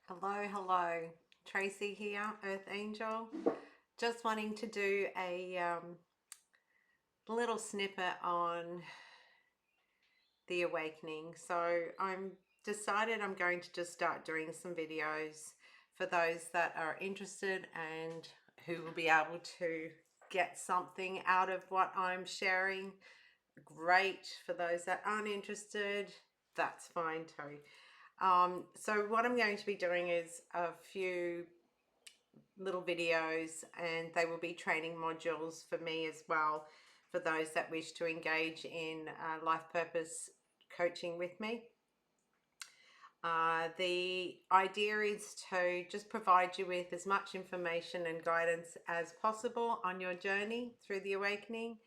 Hello. Tracy here, Earth Angel. Just wanting to do a little snippet on the awakening. So I'm decided I'm going to just start doing some videos for those that are interested and who will be able to get something out of what I'm sharing. Great. For those that aren't interested, that's fine too. So what I'm going to be doing is a few little videos, and they will be training modules for me as well, for those that wish to engage in life purpose coaching with me. The idea is to just provide you with as much information and guidance as possible on your journey through the awakening.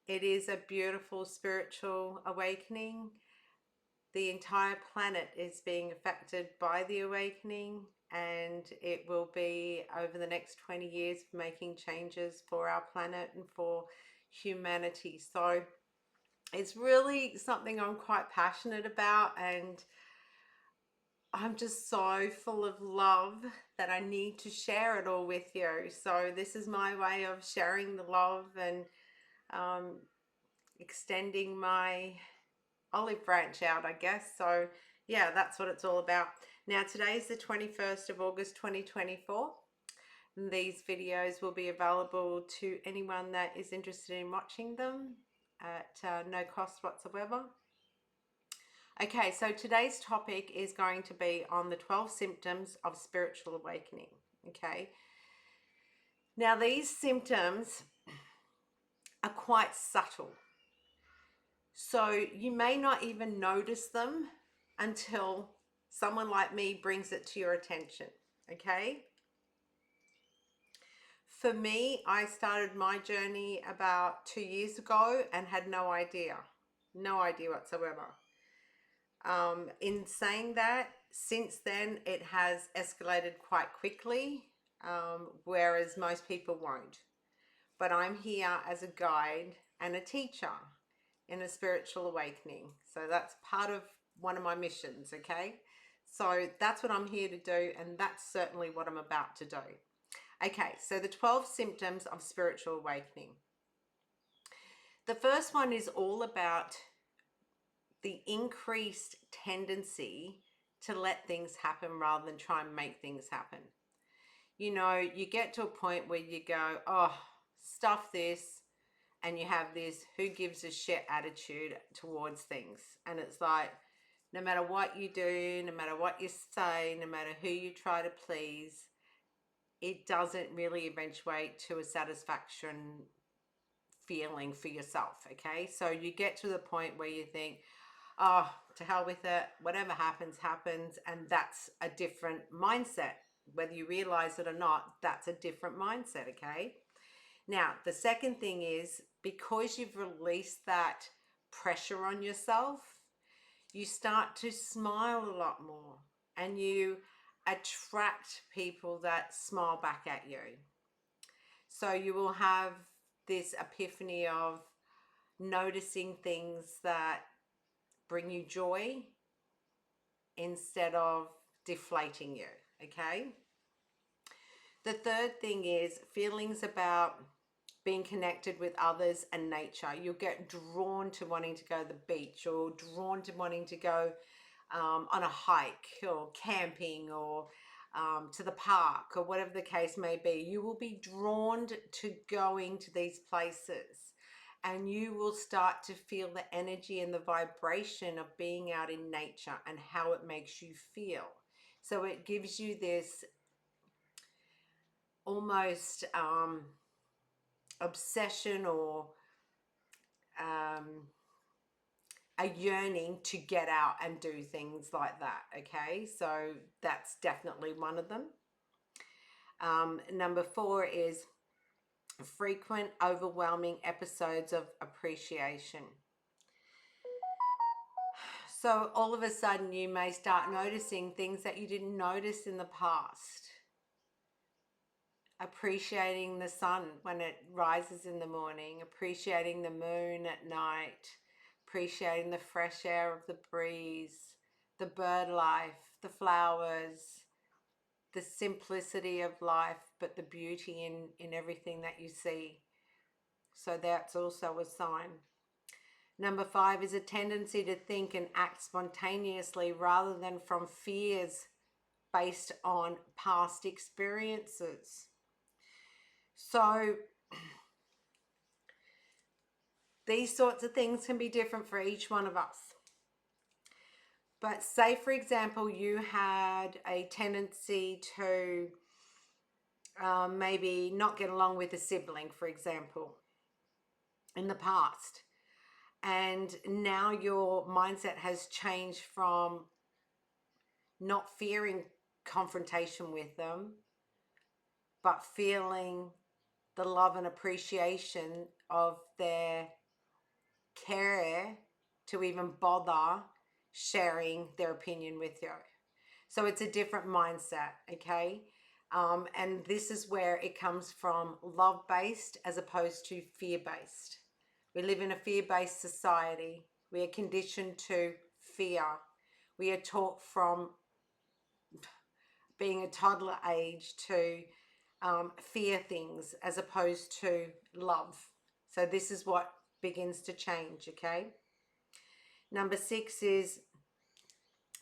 It is a beautiful spiritual awakening. The entire planet is being affected by the awakening, and it will be over the next 20 years making changes for our planet and for humanity. So it's really something I'm quite passionate about, and I'm just so full of love that I need to share it all with you. So this is my way of sharing the love and um, extending my olive branch out, I guess. So yeah, that's what it's all about. Now today's the 21st of August 2024. And these videos will be available to anyone that is interested in watching them at no cost whatsoever. Okay, so today's topic is going to be on the 12 symptoms of spiritual awakening. Okay, now these symptoms are quite subtle, so you may not even notice them until someone like me brings it to your attention. Okay, for me, I started my journey about 2 years ago and had no idea whatsoever. In saying that, since then it has escalated quite quickly, whereas most people won't. But I'm here as a guide and a teacher in a spiritual awakening. So that's part of one of my missions, okay? So that's what I'm here to do, and that's certainly what I'm about to do. Okay, so the 12 symptoms of spiritual awakening. The first one is all about the increased tendency to let things happen rather than try and make things happen. You know, you get to a point where you go, oh, stuff this, and you have this who gives a shit attitude towards things. And it's like, no matter what you do, no matter what you say, no matter who you try to please, it doesn't really eventuate to a satisfaction feeling for yourself. Okay, so you get to the point where you think, oh, to hell with it, whatever happens happens. And that's a different mindset. Whether you realize it or not, that's a different mindset. Okay, now the second thing is, because you've released that pressure on yourself, you start to smile a lot more, and you attract people that smile back at you. So you will have this epiphany of noticing things that bring you joy instead of deflating you. Okay. The third thing is feelings about being connected with others and nature. You'll get drawn to wanting to go to the beach, or drawn to wanting to go on a hike or camping, or to the park, or whatever the case may be. You will be drawn to going to these places, and you will start to feel the energy and the vibration of being out in nature and how it makes you feel. So it gives you this almost obsession, or um, a yearning to get out and do things like that. Okay, so that's definitely one of them. Number 4 is frequent, overwhelming episodes of appreciation. So all of a sudden you may start noticing things that you didn't notice in the past. Appreciating the sun when it rises in the morning, appreciating the moon at night, appreciating the fresh air of the breeze, the bird life, the flowers, the simplicity of life, but the beauty in everything that you see. So that's also a sign. Number 5 is a tendency to think and act spontaneously rather than from fears based on past experiences. So these sorts of things can be different for each one of us. But say, for example, you had a tendency to maybe not get along with a sibling, for example, in the past. And now your mindset has changed from not fearing confrontation with them, but feeling the love and appreciation of their care to even bother sharing their opinion with you. So it's a different mindset, okay? And this is where it comes from, love-based as opposed to fear-based. We live in a fear-based society. We are conditioned to fear. We are taught from being a toddler age to fear things as opposed to love. So this is what begins to change, okay? Number 6 is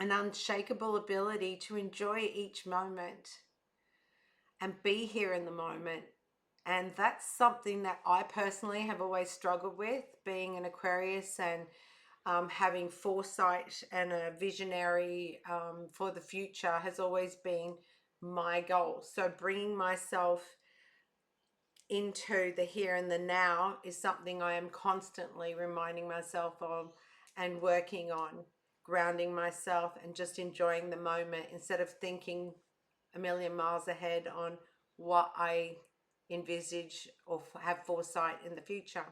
an unshakable ability to enjoy each moment and be here in the moment. And that's something that I personally have always struggled with, being an Aquarius and having foresight and a visionary for the future has always been my goal. So bringing myself into the here and the now is something I am constantly reminding myself of and working on, grounding myself and just enjoying the moment instead of thinking a million miles ahead on what I envisage or have foresight in the future.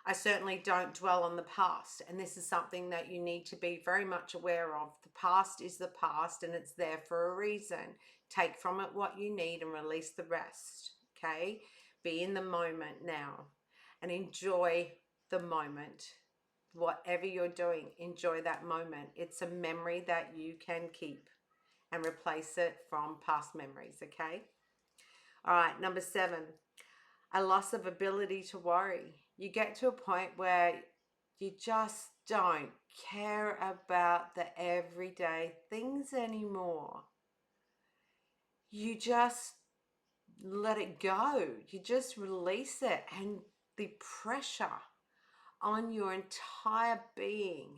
I certainly don't dwell on the past, and this is something that you need to be very much aware of. The past is the past and it's there for a reason. Take from it what you need and release the rest, okay? Be in the moment now and enjoy the moment. Whatever you're doing, enjoy that moment. It's a memory that you can keep and replace it from past memories, okay? All right, number 7, a loss of ability to worry. You get to a point where you just don't care about the everyday things anymore. You just let it go. You just release it, and the pressure on your entire being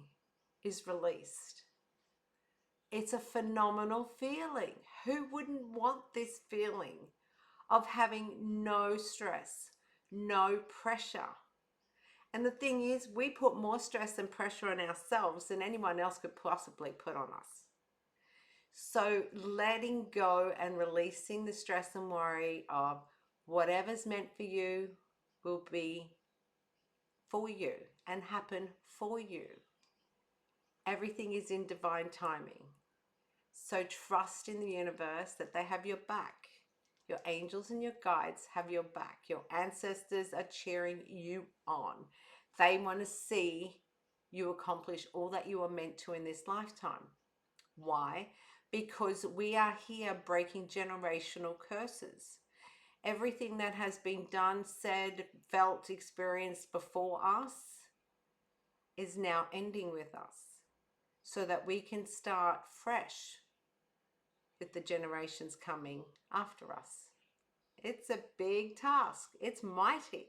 is released. It's a phenomenal feeling. Who wouldn't want this feeling of having no stress, no pressure? And the thing is, we put more stress and pressure on ourselves than anyone else could possibly put on us. So letting go and releasing the stress and worry of whatever's meant for you will be for you and happen for you. Everything is in divine timing. So trust in the universe that they have your back. Your angels and your guides have your back. Your ancestors are cheering you on. They want to see you accomplish all that you are meant to in this lifetime. Why? Because we are here breaking generational curses. Everything that has been done, said, felt, experienced before us is now ending with us so that we can start fresh with the generations coming after us. It's a big task. It's mighty,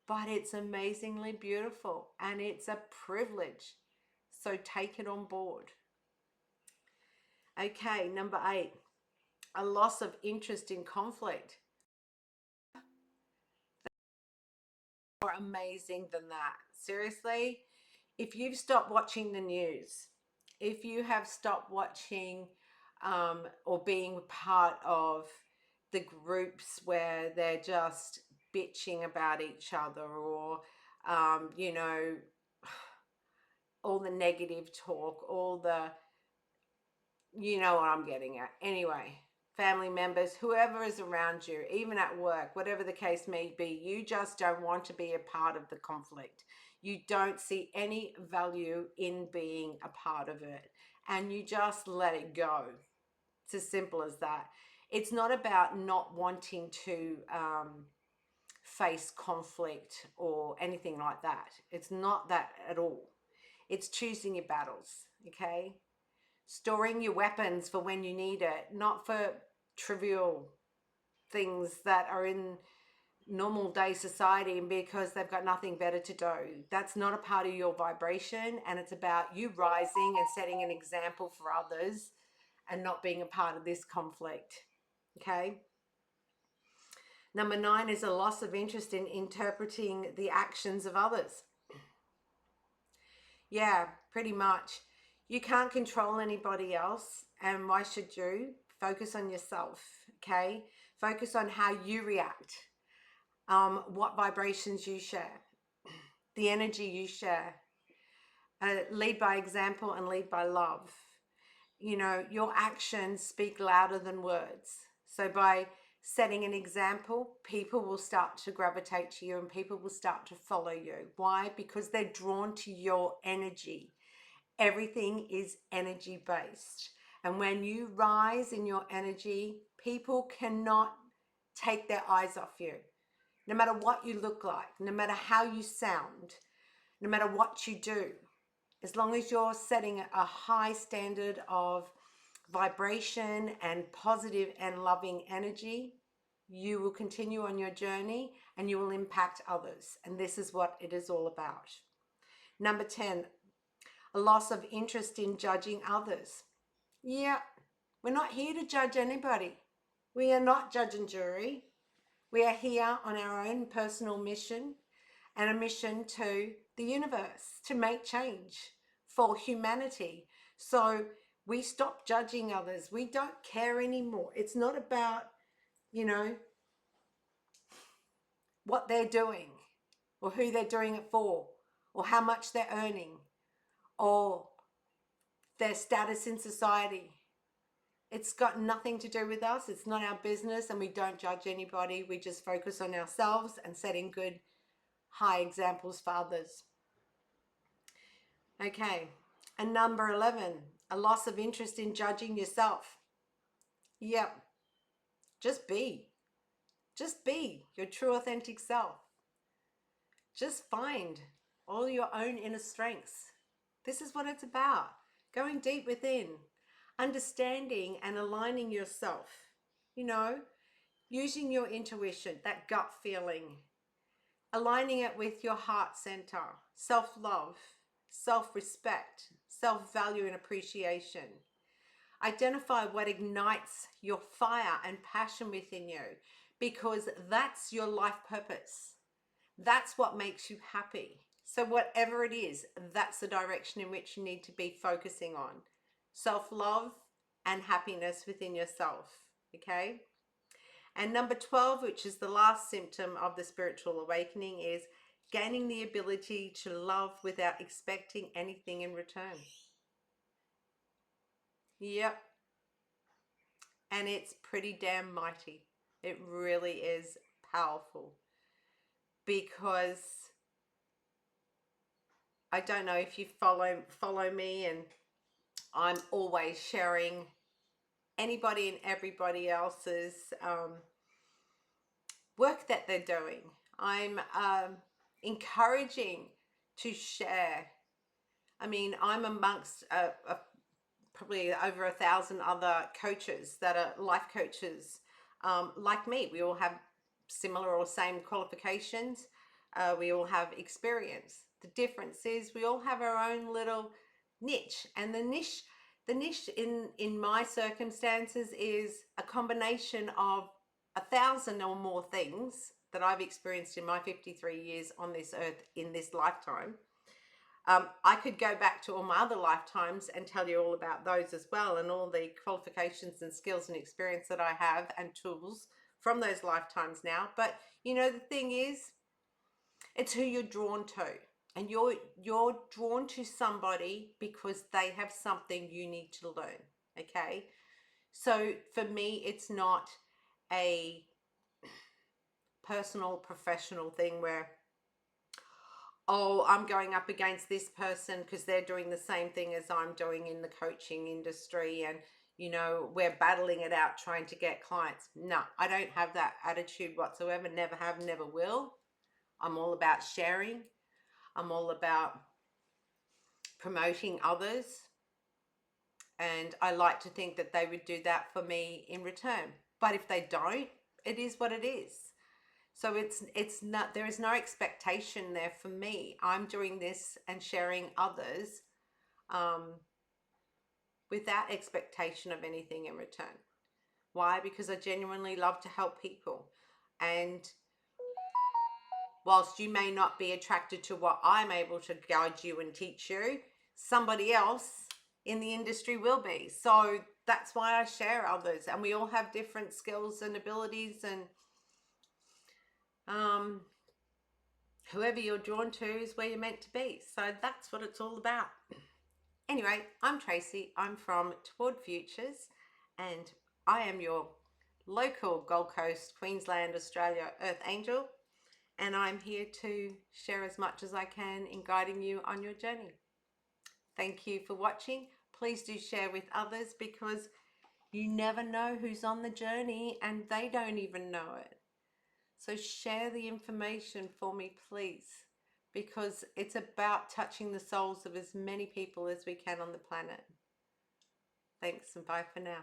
but it's amazingly beautiful and it's a privilege. So take it on board. Okay, number 8, a loss of interest in conflict. More amazing than that. Seriously, if you've stopped watching the news, if you have stopped watching or being part of the groups where they're just bitching about each other or, you know, all the negative talk, all the, you know what I'm getting at. Anyway, family members, whoever is around you, even at work, whatever the case may be, you just don't want to be a part of the conflict. You don't see any value in being a part of it, and you just let it go. It's as simple as that. It's not about not wanting to face conflict or anything like that. It's not that at all. It's choosing your battles, okay? Storing your weapons for when you need it, not for trivial things that are in normal day society and because they've got nothing better to do. That's not a part of your vibration, and it's about you rising and setting an example for others and not being a part of this conflict, okay? Number 9 is a loss of interest in interpreting the actions of others. Yeah, pretty much. You can't control anybody else, and why should you? Focus on yourself, okay? Focus on how you react, what vibrations you share, the energy you share. Lead by example and lead by love. You know, your actions speak louder than words. So by setting an example, people will start to gravitate to you and people will start to follow you. Why? Because they're drawn to your energy. Everything is energy based. And when you rise in your energy, people cannot take their eyes off you. No matter what you look like, no matter how you sound, no matter what you do, as long as you're setting a high standard of vibration and positive and loving energy, you will continue on your journey and you will impact others. And this is what it is all about. Number 10, a loss of interest in judging others. Yeah, we're not here to judge anybody. We are not judge and jury. We are here on our own personal mission and a mission to the universe to make change for humanity. So we stop judging others. We don't care anymore. It's not about, you know, what they're doing or who they're doing it for or how much they're earning or their status in society. It's got nothing to do with us. It's not our business, and we don't judge anybody. We just focus on ourselves and setting good, high examples for others. Okay, and number 11, a loss of interest in judging yourself. Yep, just be. Just be your true, authentic self. Just find all your own inner strengths. This is what it's about. Going deep within, understanding and aligning yourself. You know, using your intuition, that gut feeling, aligning it with your heart center, self-love, self-respect, self-value and appreciation. Identify what ignites your fire and passion within you, because that's your life purpose. That's what makes you happy. So whatever it is, that's the direction in which you need to be focusing on. Self-love and happiness within yourself, okay? And number 12, which is the last symptom of the spiritual awakening, is gaining the ability to love without expecting anything in return. Yep. And it's pretty damn mighty. It really is powerful, because I don't know if you follow me, and I'm always sharing anybody and everybody else's work that they're doing. I'm encouraging to share. I mean, I'm amongst probably over 1,000 other coaches that are life coaches like me. We all have similar or same qualifications. We all have experience. The difference is we all have our own little niche, and the niche in my circumstances is a combination of 1,000 or more things that I've experienced in my 53 years on this earth in this lifetime. I could go back to all my other lifetimes and tell you all about those as well, and all the qualifications and skills and experience that I have and tools from those lifetimes now. But you know, the thing is, it's who you're drawn to, and you're drawn to somebody because they have something you need to learn. Okay, so for me, it's not a personal professional thing where, oh, I'm going up against this person because they're doing the same thing as I'm doing in the coaching industry, and you know, we're battling it out trying to get clients. No, I don't have that attitude whatsoever. Never have, never will. I'm all about sharing. I'm all about promoting others. And I like to think that they would do that for me in return. But if they don't, it is what it is. So it's not, there is no expectation there for me. I'm doing this and sharing others um, without expectation of anything in return. Why? Because I genuinely love to help people. And whilst you may not be attracted to what I'm able to guide you and teach you, somebody else in the industry will be. So that's why I share others. And we all have different skills and abilities, and whoever you're drawn to is where you're meant to be. So that's what it's all about. Anyway, I'm Tracy. I'm from Toward Futures, and I am your local Gold Coast, Queensland, Australia Earth Angel. And I'm here to share as much as I can in guiding you on your journey. Thank you for watching. Please do share with others, because you never know who's on the journey and they don't even know it. So share the information for me, please, because it's about touching the souls of as many people as we can on the planet. Thanks, and bye for now.